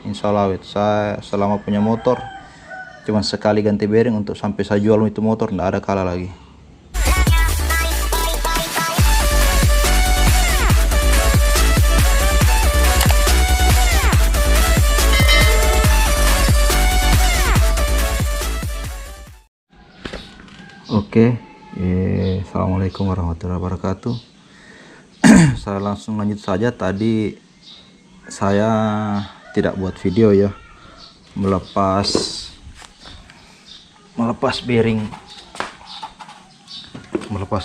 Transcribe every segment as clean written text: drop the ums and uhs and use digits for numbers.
insya Allah awet. Saya selama punya motor cuma sekali ganti bearing, untuk sampai saya jual itu motor tidak ada kalah lagi. Oke, assalamualaikum warahmatullahi wabarakatuh. Saya langsung lanjut saja. Tadi saya tidak buat video ya, melepas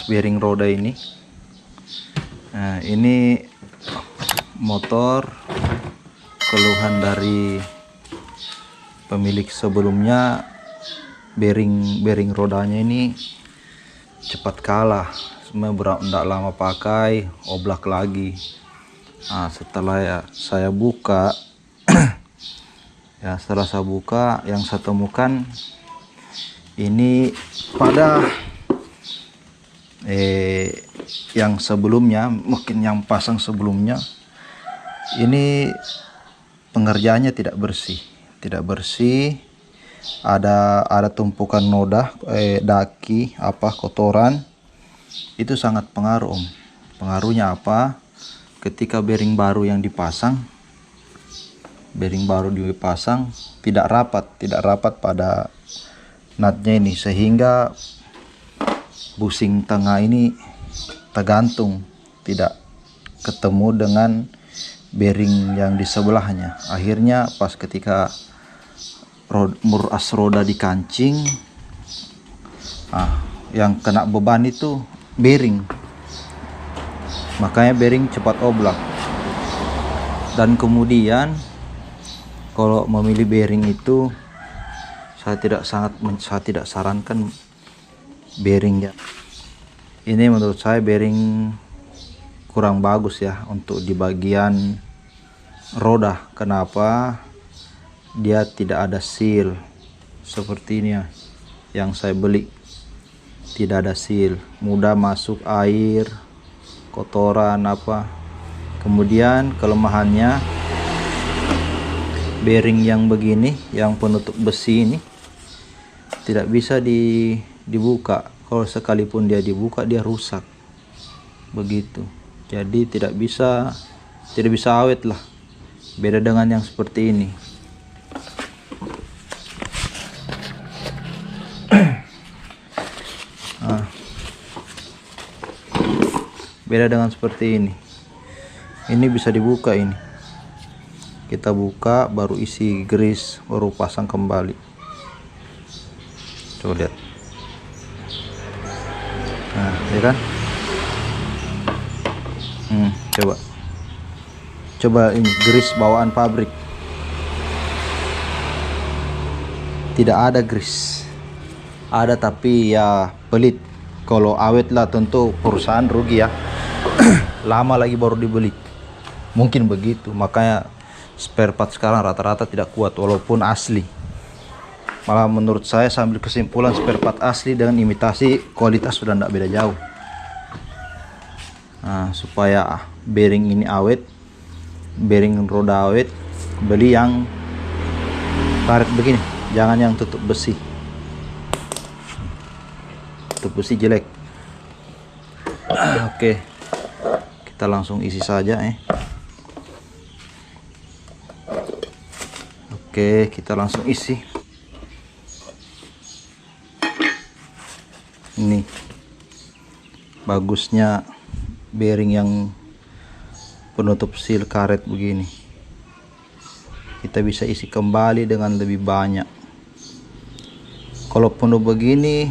bearing roda ini. Nah, ini motor keluhan dari pemilik sebelumnya, bearing rodanya ini cepat kalah, sebenarnya tidak lama pakai oblak lagi. Nah, setelah saya buka ya, setelah saya buka, yang saya temukan ini pada yang sebelumnya, mungkin yang pasang sebelumnya ini pengerjaannya tidak bersih, ada tumpukan noda, daki kotoran. Itu sangat pengaruh Om. Pengaruhnya apa? Ketika bearing baru dipasang tidak rapat pada nutnya ini, sehingga busing tengah ini tergantung, tidak ketemu dengan bearing yang di sebelahnya. Akhirnya pas ketika as roda dikancing, yang kena beban itu bearing, makanya bearing cepat oblak. Dan kemudian kalau memilih bearing itu, saya tidak sarankan bearingnya. Ini menurut saya bearing kurang bagus ya untuk di bagian roda. Kenapa? Dia tidak ada seal seperti ini ya, yang saya beli tidak ada seal, mudah masuk air, kotoran Kemudian kelemahannya, bearing yang begini, yang penutup besi ini tidak bisa dibuka. Kalau sekalipun dia dibuka, dia rusak begitu. Jadi tidak bisa awet lah. Beda dengan yang seperti ini. Beda dengan seperti ini. Ini bisa dibuka ini. Kita buka, baru isi grease, baru pasang kembali. Coba lihat. Nah, ya kan? Coba ini grease bawaan pabrik. Tidak ada grease. Ada tapi ya pelit. Kalau awet lah tentu perusahaan rugi ya. Lama lagi baru dibeli. Mungkin begitu. Makanya spare part sekarang rata-rata tidak kuat walaupun asli. Malah menurut saya, sambil kesimpulan, spare part asli dengan imitasi kualitas sudah tidak beda jauh. Nah, supaya bearing ini awet, bearing roda awet, beli yang karet begini, jangan yang tutup besi. Tutup besi jelek. Oke, kita langsung isi saja Oke, kita langsung isi. Ini bagusnya bearing yang penutup seal karet begini. Kita bisa isi kembali dengan lebih banyak. Kalau penuh begini,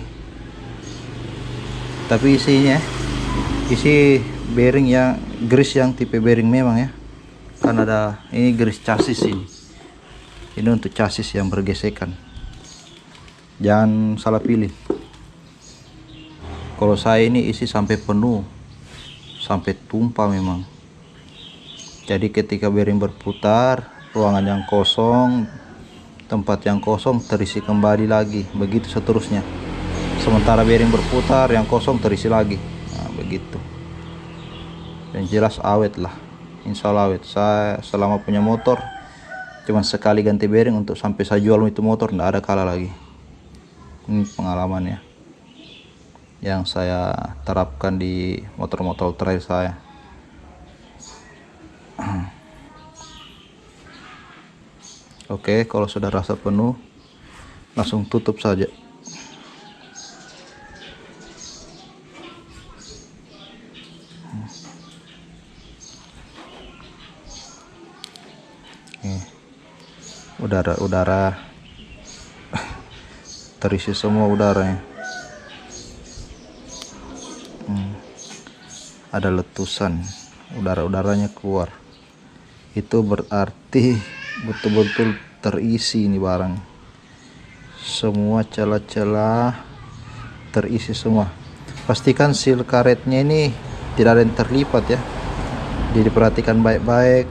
tapi isi bearing yang grease yang tipe bearing memang ya. Kan ada ini grease chassis ini. Ini untuk chassis yang bergesekan. Jangan salah pilih. Kalau saya ini isi sampai penuh, sampai tumpah memang. Jadi ketika bearing berputar, ruangan yang kosong, tempat yang kosong terisi kembali lagi, begitu seterusnya. Sementara bearing berputar, yang kosong terisi lagi. Nah, begitu. Dan jelas awet lah, insya Allah awet. Saya selama punya motor Cuman sekali ganti bearing untuk sampai saya jual itu motor nggak ada kalah lagi. Ini pengalamannya yang saya terapkan di motor-motor trail saya. Oke, kalau sudah rasa penuh langsung tutup saja. Udara terisi semua udaranya. Ada letusan, udaranya keluar. Itu berarti betul-betul terisi ini barang. Semua celah-celah terisi semua. Pastikan seal karetnya ini tidak ada yang terlipat ya. Jadi diperhatikan baik-baik.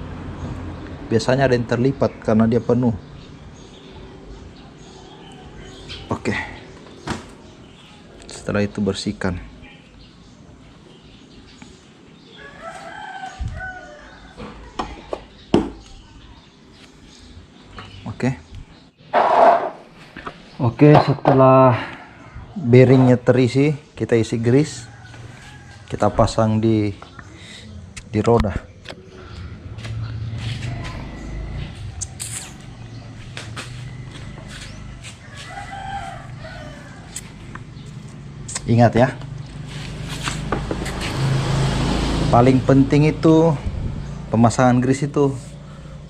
Biasanya ada yang terlipat karena dia penuh. Oke. Setelah itu bersihkan. Oke, setelah bearingnya terisi, kita isi grease, kita pasang di roda. Ingat ya, paling penting itu pemasangan grease itu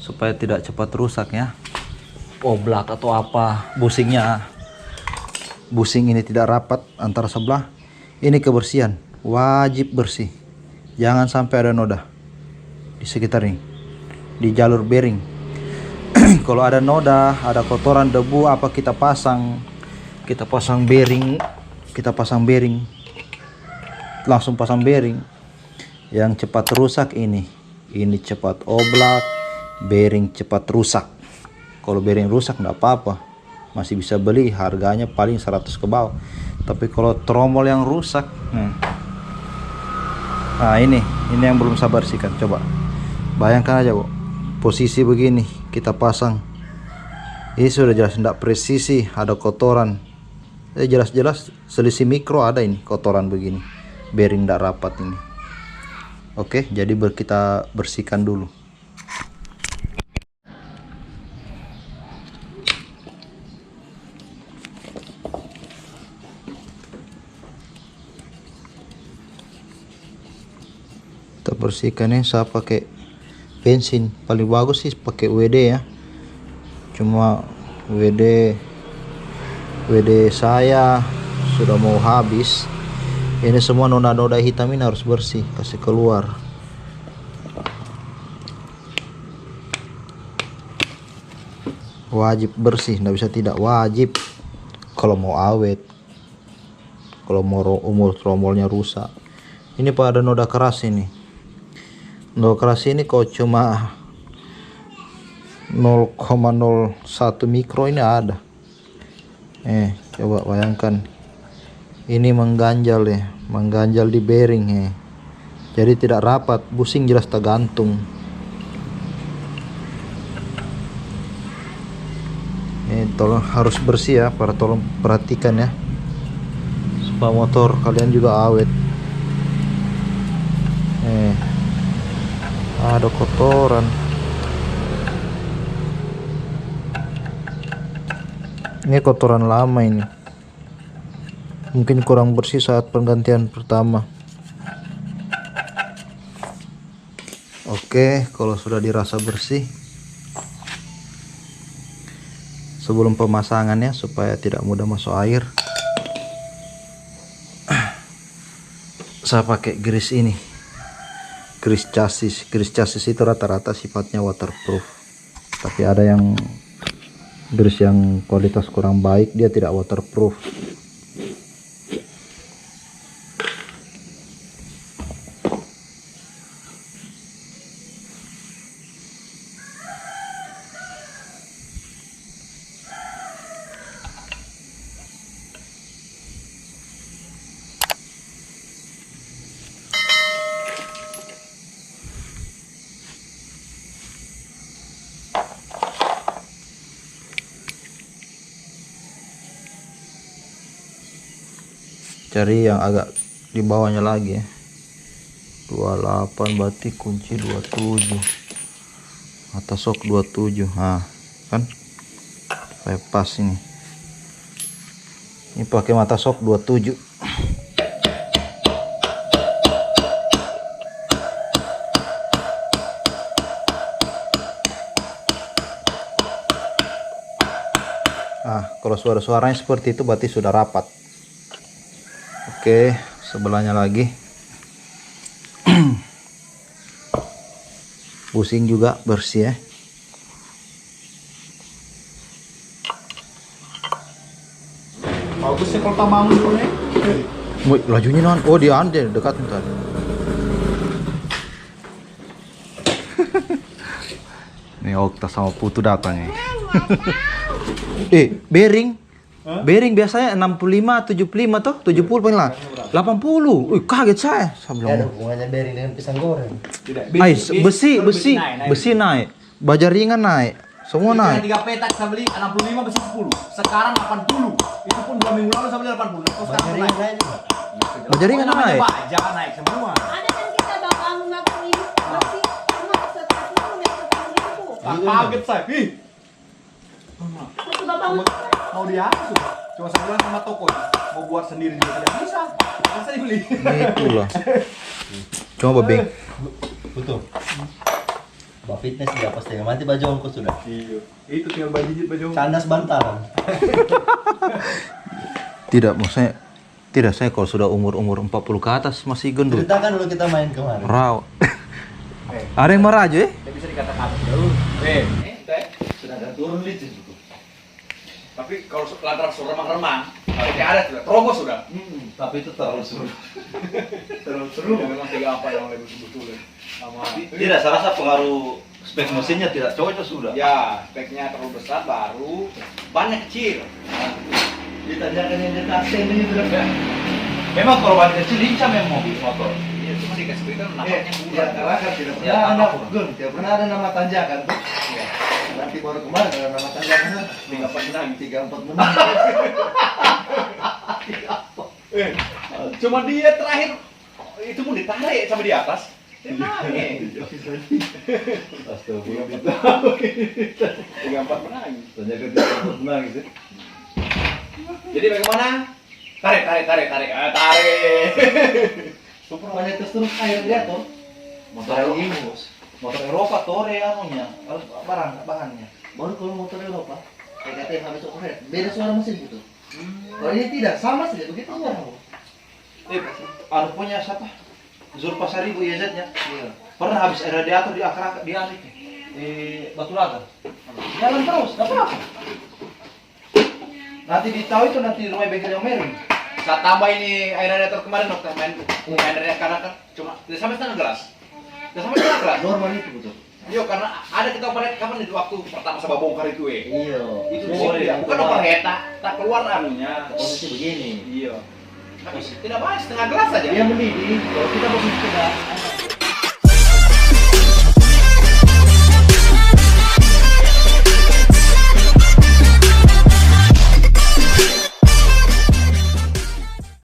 supaya tidak cepat rusak ya. Oblak atau apa, busing ini tidak rapat antara sebelah. Ini kebersihan, wajib bersih. Jangan sampai ada noda di sekitar ini, di jalur bearing. Kalau ada noda, ada kotoran, debu apa, kita pasang bearing, langsung pasang bearing. Yang cepat rusak ini cepat oblak, bearing cepat rusak. Kalau bearing rusak nggak apa-apa, masih bisa beli, harganya paling 100 ke bawah. Tapi kalau tromol yang rusak, nah ini yang belum saya bersihkan. Coba bayangkan aja kok, posisi begini kita pasang, ini sudah jelas tidak presisi, ada kotoran. Jelas-jelas selisih mikro ada ini, kotoran begini, bearing tidak rapat ini. Oke, jadi kita bersihkan dulu. Kita bersihkannya, saya pakai bensin, paling bagus sih pakai WD ya. Cuma WD saya sudah mau habis. Ini semua noda-noda hitam ini harus bersih, kasih keluar. Wajib bersih, nggak bisa tidak, wajib. Kalau mau awet, kalau mau umur tromolnya rusak. Ini pada noda keras ini. Noda keras ini kok cuma 0,01 mikro ini ada. Coba bayangkan. Ini mengganjal ya, mengganjal di bearing ya. Jadi tidak rapat, busing jelas tergantung. Tolong harus bersih ya, tolong perhatikan ya, supaya motor kalian juga awet. Ada kotoran. Ini kotoran lama ini, mungkin kurang bersih saat penggantian pertama. Oke, kalau sudah dirasa bersih, sebelum pemasangannya supaya tidak mudah masuk air, saya pakai grease ini, grease chassis itu rata-rata sifatnya waterproof, tapi ada yang grease yang kualitas kurang baik, dia tidak waterproof. Cari yang agak di bawahnya lagi ya. 28 berarti kunci 27. Atas sok 27. Nah, kan? Supaya pas ini. Ini pakai mata sok 27. Nah, kalau suara-suaranya seperti itu berarti sudah rapat. Oke, sebelahnya lagi. Pusing juga bersih ya. Bagusnya kalau tamangan tuh nih. Wih, lajunya non. Oh, dia ada dekat ntar. Nih Okta sama Putu datang ya. Bearing. Bearing biasanya 65, 75 toh, 70 paling lah. 80. Wih, kaget saya. Ya ada hubungannya bearing dengan pisang goreng. Besi naik. Baja ringan naik. Semua naik. 3 petak saya beli 65 besi 10. Sekarang 80. Itu pun 2 minggu lalu saya beli 80. Terus sekarang naik juga. Baja ringan naik. Baja naik semua. Ada kan kita bakal makan ini masih cuma satu itu. Kaget saya. Ih, Satu bapak mau dia sudah. Cuma saya bilang sama toko mau buat sendiri juga tidak bisa. Masa dibeli. Itulah. Coba Bing. Betul. Mbak fitness dia pasti mati baju ongkos sudah. Iya. Itu tinggal baju. Candas bantalan. Tidak, maksudnya tidak, saya kalau sudah umur 40 ke atas masih gendut. Ceritakan dulu kita main kemarin. Raw. Ada yang marah aja ya? Tidak bisa dikatakan dulu. Sudah ada turun licin itu. Tapi kalau lantaran suruh remang-remang, tidak ada sudah, terobos sudah. Tapi itu terlalu seru. Terlalu seru. Ya, memang tiga apa yang lebih betul-betul. Tidak, saya rasa pengaruh spek mesinnya tidak cocok sudah. Ya, speknya terlalu besar baru, bannya kecil. Ditanyakan yang dekat ini sudah kan. Memang kalau ban kecil lincah memang mobil motor. Iya, cuma dikasih berita nampaknya Ya, karena kan tidak pernah ada nama tanjakan tuh. Iya. Nanti baru kemarin ada nama tanjakan. 34 menang. 34 menang. Cuma dia terakhir itu pun ditarik sama di atas. Dia nangis. Astagfirullah. 34 menang. Tanjakan 34 menang gitu. Jadi bagaimana? Tarik. Super banyak terus air dia tuh. Motor Imus. Motor Eropa Tore anunya, harus barang bahannya. Baru kalau motor Eropa, TKT habis overhead, beda suara mesin gitu. Kalau ini tidak sama saja begitu suara. Anu punya siapa? Zulpasari Bu YZ-nya. Iya. Pernah habis air radiator di akar di alik di Batu Laga. Jalan terus, enggak apa-apa. Nanti ditahu itu nanti di rumah bengkel yang Mering. Saat tambah ini air radiator kemarin dokter main radiator karena kan cuma tidak sampai setengah gelas. Tidak sampai setengah gelas. Normal itu betul. Iya karena ada kita operate kapan itu waktu pertama saya bongkar itu Iya. Itu di situ ya. Bukan operate tak keluar anunya. Posisi begini. Iya. Tapi tidak banyak setengah gelas saja. Dia mendidih. Kalau kita posisi tidak